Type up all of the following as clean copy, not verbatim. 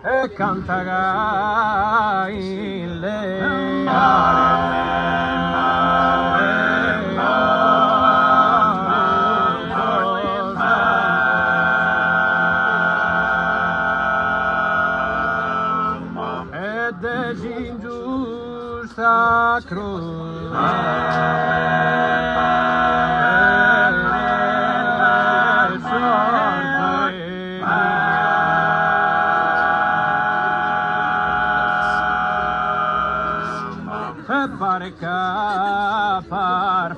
e cantagai le ed è ingiusta e pare che par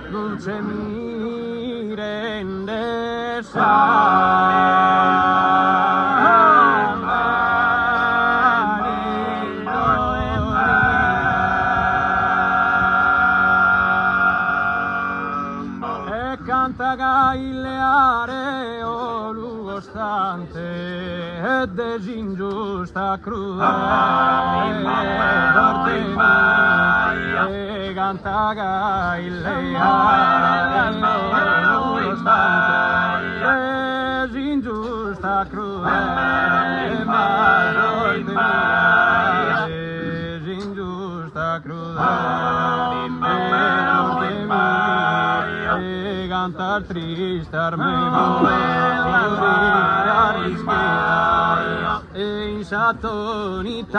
dulce mi rende canta il leare o lugo stante ed è ingiusta crudele e canta il leare o lugo stante ed ingiusta crudele ma ed ingiusta crudele cantar triste e insatonitamente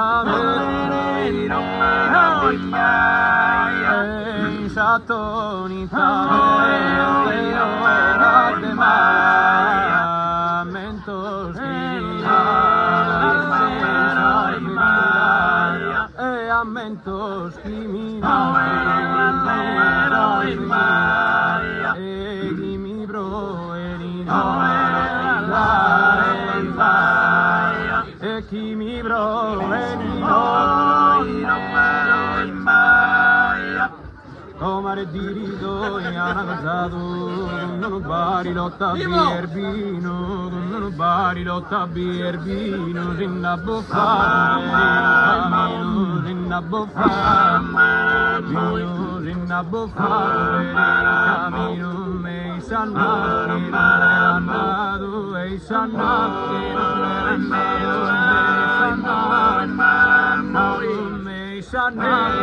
ammentos e chi mi bro e chi mi bro come dirido e hanno casato non bari lotta bierbino non bari lotta bierbino sinna buffare sinna buffare sinna buffare camino me sannato e sannato me sannato